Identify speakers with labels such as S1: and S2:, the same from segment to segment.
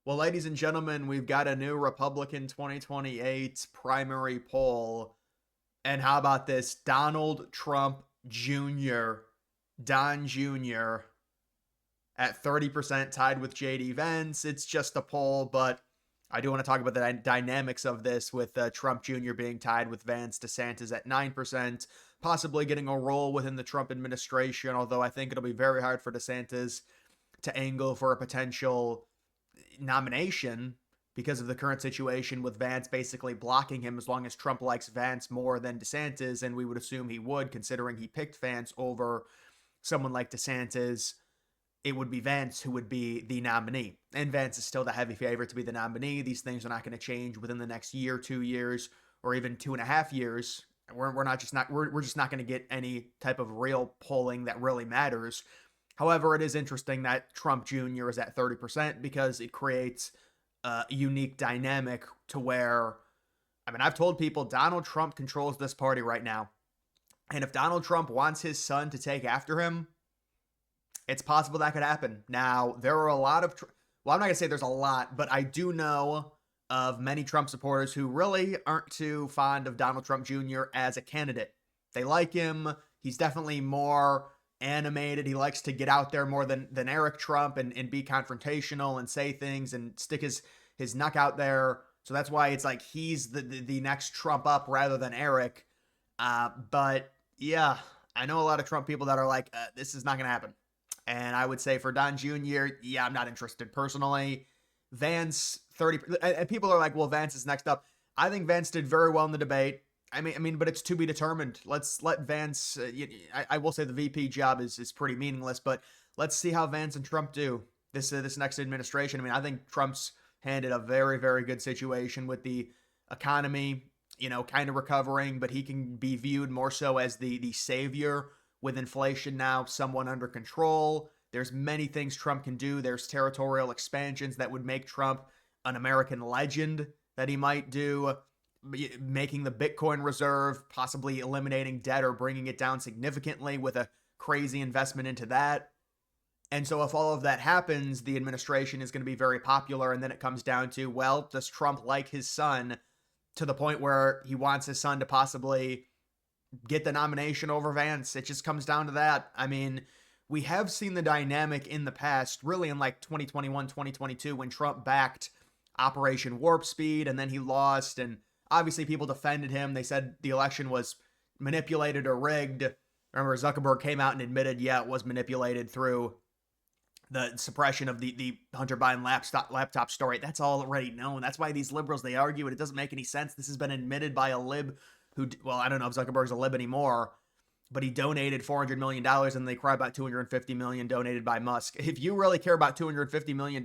S1: Well, ladies and gentlemen, we've got a new Republican 2028 primary poll. And how about this? Donald Trump Jr., Don Jr., at 30%, tied with JD Vance. It's just a poll, but I do want to talk about the dynamics of this with Trump Jr. being tied with Vance. DeSantis at 9%, possibly getting a role within the Trump administration, although I think it'll be very hard for DeSantis to angle for a potential nomination because of the current situation with Vance basically blocking him as long as Trump likes Vance more than DeSantis, and we would assume he would, considering he picked Vance over someone like DeSantis. It would be Vance who would be the nominee. And Vance is still the heavy favorite to be the nominee. These things are not going to change within the next year, 2 years, or even 2.5 years. We're just not going to get any type of real polling that really matters. However, it is interesting that Trump Jr. is at 30% because it creates a unique dynamic to where, I mean, I've told people Donald Trump controls this party right now. And if Donald Trump wants his son to take after him, it's possible that could happen. Now, there are a lot of, well, I'm not going to say there's a lot, but I do know of many Trump supporters who really aren't too fond of Donald Trump Jr. as a candidate. They like him. He's definitely more animated. He likes to get out there more than Eric Trump and be confrontational and say things and stick his neck out there. So that's why it's like he's the next Trump up rather than Eric. But yeah, I know a lot of Trump people that are like, this is not going to happen. And I would say for Don Jr., yeah, I'm not interested personally. Vance, 30, and people are like, well, Vance is next up. I think Vance did very well in the debate. I mean, but it's to be determined. Let's let Vance. I will say the VP job is pretty meaningless, but let's see how Vance and Trump do this next administration. I mean, I think Trump's handed a very very good situation with the economy, kind of recovering, but he can be viewed more so as the savior with inflation now somewhat under control. There's many things Trump can do. There's territorial expansions that would make Trump an American legend that he might do, making the Bitcoin reserve, possibly eliminating debt or bringing it down significantly with a crazy investment into that. And so if all of that happens, the administration is going to be very popular. And then it comes down to, well, does Trump like his son to the point where he wants his son to possibly get the nomination over Vance? It just comes down to that. I mean, we have seen the dynamic in the past, really in like 2021, 2022, when Trump backed Operation Warp Speed and then he lost. And obviously people defended him. They said the election was manipulated or rigged. Remember, Zuckerberg came out and admitted, yeah, it was manipulated through the suppression of the Hunter Biden laptop story. That's all already known. That's why these liberals, they argue it. It doesn't make any sense. This has been admitted by a lib who, well, I don't know if Zuckerberg's a lib anymore, but he donated $400 million and they cry about $250 million donated by Musk. If you really care about $250 million,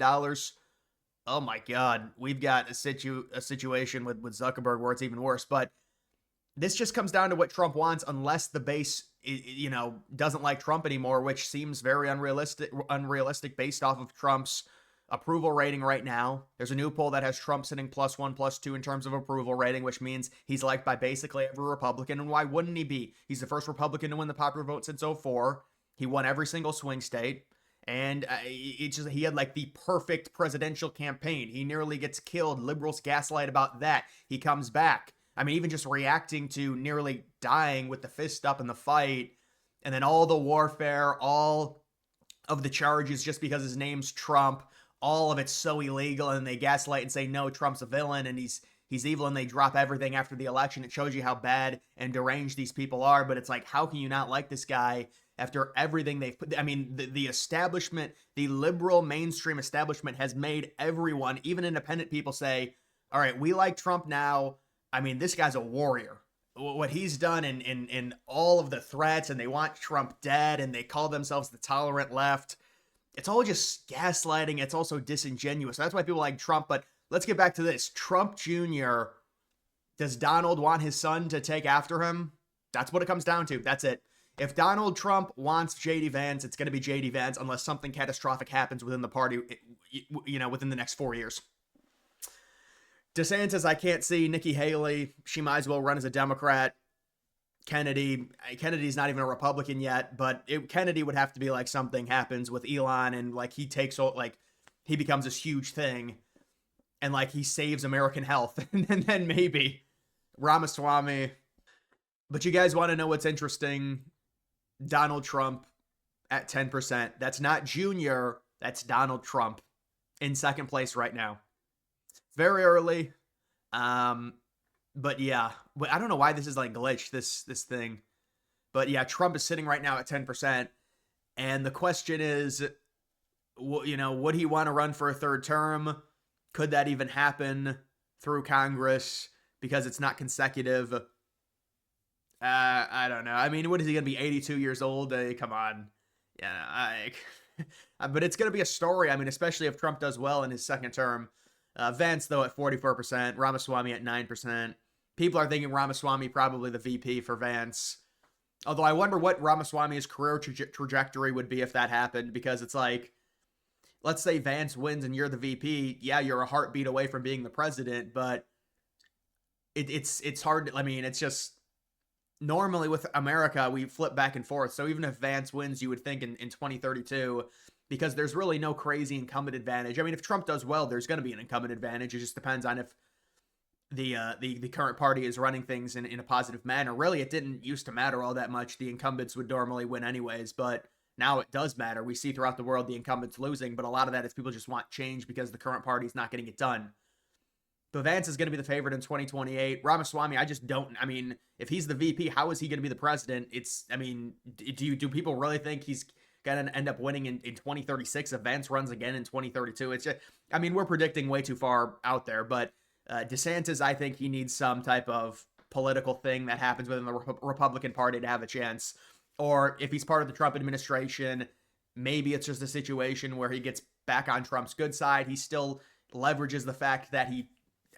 S1: oh my God, we've got a situation with Zuckerberg where it's even worse. But this just comes down to what Trump wants, unless the base, doesn't like Trump anymore, which seems very unrealistic based off of Trump's approval rating right now. There's a new poll that has Trump sitting +1, +2 in terms of approval rating, which means he's liked by basically every Republican. And why wouldn't he be? He's the first Republican to win the popular vote since '04. He won every single swing state. And he had like the perfect presidential campaign. He nearly gets killed. Liberals gaslight about that. He comes back. I mean, even just reacting to nearly dying with the fist up in the fight, and then all the warfare, all of the charges just because his name's Trump, all of it's so illegal, and they gaslight and say, no, Trump's a villain, and he's evil, and they drop everything after the election. It shows you how bad and deranged these people are, but it's like, how can you not like this guy after everything they've put? I mean, the establishment, the liberal mainstream establishment has made everyone, even independent people, say, all right, we like Trump now. I mean, this guy's a warrior. What he's done in all of the threats, and they want Trump dead, and they call themselves the tolerant left. It's all just gaslighting. It's also disingenuous. That's why people like Trump. But let's get back to this. Trump Jr., does Donald want his son to take after him? That's what it comes down to. That's it. If Donald Trump wants JD Vance, it's going to be JD Vance unless something catastrophic happens within the party, within the next 4 years. DeSantis, I can't see. Nikki Haley, she might as well run as a Democrat. Kennedy's not even a Republican yet, but Kennedy would have to be like something happens with Elon and like he becomes this huge thing. and like he saves American health, and then maybe Ramaswamy. But you guys want to know what's interesting? Donald Trump at 10%. That's not Junior, that's Donald Trump in second place right now. Very early. Um, but yeah, I don't know why this is like glitched, this thing. But yeah, Trump is sitting right now at 10%. And the question is, would he want to run for a third term? Could that even happen through Congress because it's not consecutive? I don't know. I mean, what is he going to be, 82 years old? Come on. Yeah, but it's going to be a story. I mean, especially if Trump does well in his second term. Vance, though, at 44%, Ramaswamy at 9%. People are thinking Ramaswamy probably the VP for Vance. Although I wonder what Ramaswamy's career trajectory would be if that happened, because it's like, let's say Vance wins and you're the VP. Yeah, you're a heartbeat away from being the president, but it's hard. I mean, it's just normally with America, we flip back and forth. So even if Vance wins, you would think in 2032, because there's really no crazy incumbent advantage. I mean, if Trump does well, there's going to be an incumbent advantage. It just depends on if the current party is running things in a positive manner. Really, it didn't used to matter all that much. The incumbents would normally win anyways, but now it does matter. We see throughout the world the incumbents losing, but a lot of that is people just want change because the current party is not getting it done. But Vance is going to be the favorite in 2028. Ramaswamy, I just don't. I mean, if he's the VP, how is he going to be the president? I mean, do people really think he's going to end up winning in 2036 if Vance runs again in 2032? It's just, I mean, we're predicting way too far out there. But DeSantis, I think he needs some type of political thing that happens within the Republican Party to have a chance. Or if he's part of the Trump administration, maybe it's just a situation where he gets back on Trump's good side. He still leverages the fact that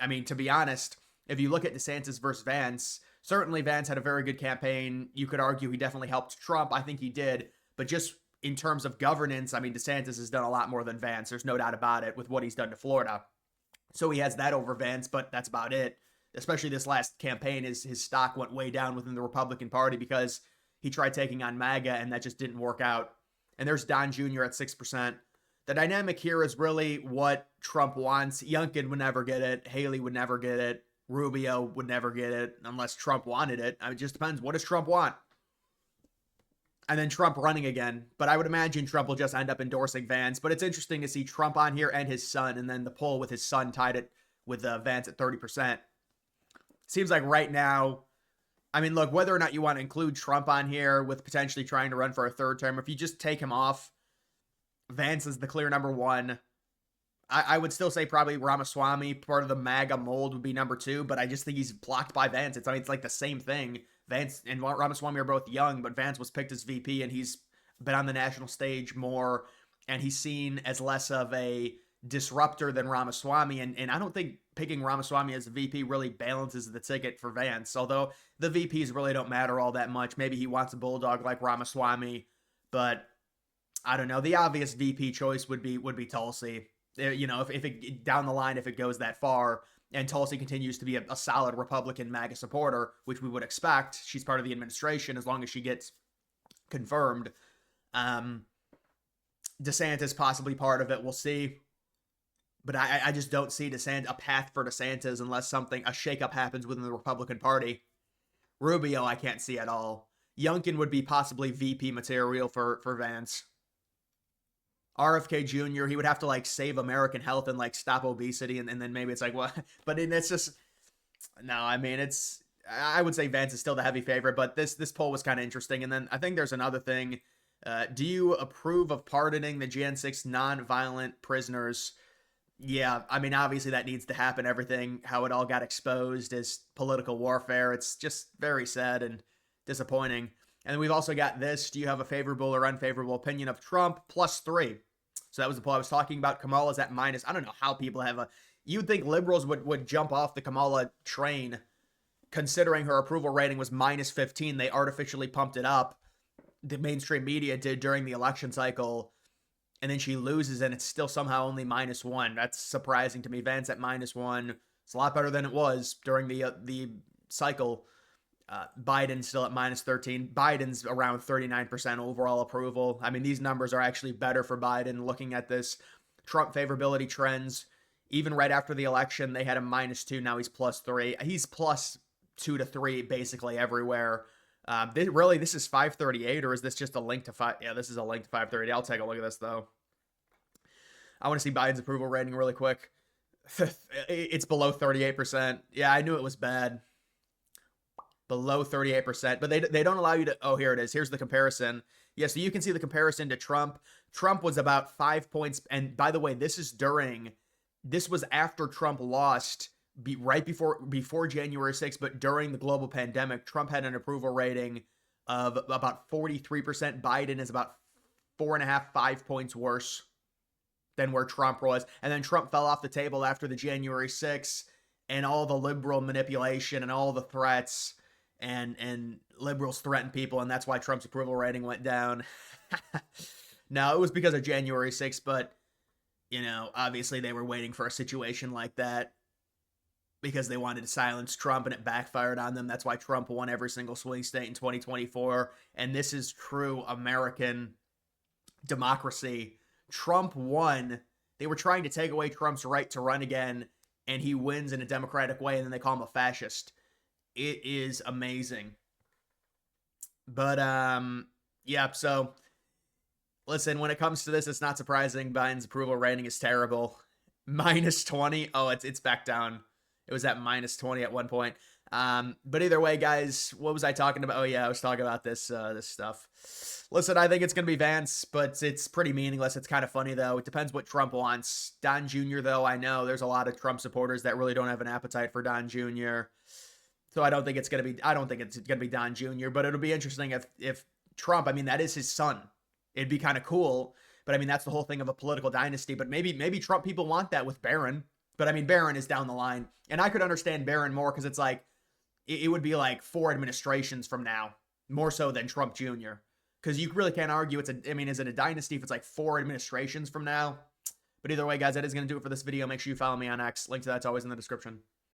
S1: I mean, to be honest, if you look at DeSantis versus Vance, certainly Vance had a very good campaign. You could argue he definitely helped Trump. I think he did. But just in terms of governance, I mean, DeSantis has done a lot more than Vance. There's no doubt about it with what he's done to Florida. So he has that over Vance, but that's about it. Especially this last campaign, his stock went way down within the Republican Party because he tried taking on MAGA, and that just didn't work out. And there's Don Jr. at 6%. The dynamic here is really what Trump wants. Youngkin would never get it. Haley would never get it. Rubio would never get it unless Trump wanted it. It just depends. What does Trump want? And then Trump running again. But I would imagine Trump will just end up endorsing Vance. But it's interesting to see Trump on here and his son. And then the poll with his son tied it with Vance at 30%. Seems like right now, I mean, look, whether or not you want to include Trump on here with potentially trying to run for a third term, if you just take him off, Vance is the clear number one. I would still say probably Ramaswamy, part of the MAGA mold, would be number two, but I just think he's blocked by Vance. I mean, it's like the same thing. Vance and Ramaswamy are both young, but Vance was picked as VP, and he's been on the national stage more, and he's seen as less of a disruptor than Ramaswamy, and I don't think picking Ramaswamy as a VP really balances the ticket for Vance, although the VPs really don't matter all that much. Maybe he wants a bulldog like Ramaswamy, but I don't know. The obvious VP choice would be Tulsi. If it down the line, if it goes that far, and Tulsi continues to be a solid Republican MAGA supporter, which we would expect, she's part of the administration as long as she gets confirmed. DeSantis possibly part of it. We'll see. But I just don't see a path for DeSantis unless a shakeup happens within the Republican Party. Rubio, I can't see at all. Youngkin would be possibly VP material for Vance. RFK Jr., he would have to like save American health and like stop obesity, and then maybe it's like, what? But it's just, no, I mean, I would say Vance is still the heavy favorite, but this poll was kind of interesting. And then I think there's another thing. Do you approve of pardoning the Jan 6 non-violent prisoners? Yeah, I mean, obviously that needs to happen. Everything, how it all got exposed is political warfare. It's just very sad and disappointing. And then we've also got this. Do you have a favorable or unfavorable opinion of Trump? +3. So that was the poll I was talking about. Kamala's at minus. I don't know how people have you'd think liberals would jump off the Kamala train considering her approval rating was -15. They artificially pumped it up. The mainstream media did during the election cycle. And then she loses, and it's still somehow only -1. That's surprising to me. Vance at -1. It's a lot better than it was during the cycle. Biden still at -13. Biden's around 39% overall approval. I mean, these numbers are actually better for Biden looking at this Trump favorability trends. Even right after the election, they had him -2. Now he's +3. He's +2 to 3 basically everywhere. This is 538, or is this just a link to 5? Yeah, this is a link to 538. I'll take a look at this, though. I want to see Biden's approval rating really quick. It's below 38%. Yeah, I knew it was bad. Below 38%. But they don't allow you to... Oh, here it is. Here's the comparison. Yeah, so you can see the comparison to Trump. Trump was about 5 points. And by the way, this was after Trump lost right before January 6th, but during the global pandemic. Trump had an approval rating of about 43%. Biden is about 4.5, 5 points worse than where Trump was. And then Trump fell off the table after the January 6th and all the liberal manipulation and all the threats, and liberals threatened people, and that's why Trump's approval rating went down. No, it was because of January 6th, but, you know, obviously they were waiting for a situation like that because they wanted to silence Trump, and it backfired on them. That's why Trump won every single swing state in 2024, and this is true American democracy. Trump won. They were trying to take away Trump's right to run again, and he wins in a democratic way, and then they call him a fascist. It is amazing. But, yeah, so, listen, when it comes to this, it's not surprising. Biden's approval rating is terrible. -20. Oh, it's back down. It was at -20 at one point. But either way, guys, what was I talking about? Oh, yeah, I was talking about this stuff. Listen, I think it's going to be Vance, but it's pretty meaningless. It's kind of funny, though. It depends what Trump wants. Don Jr., though, I know there's a lot of Trump supporters that really don't have an appetite for Don Jr., so I don't think it's going to be Don Jr., but it'll be interesting if Trump, I mean, that is his son. It'd be kind of cool, but I mean, that's the whole thing of a political dynasty, but maybe Trump people want that with Barron, but I mean, Barron is down the line, and I could understand Barron more because it's like, it would be like 4 administrations from now, more so than Trump Jr., because you really can't argue is it a dynasty if it's like 4 administrations from now? But either way, guys, that is going to do it for this video. Make sure you follow me on X. Link to that's always in the description.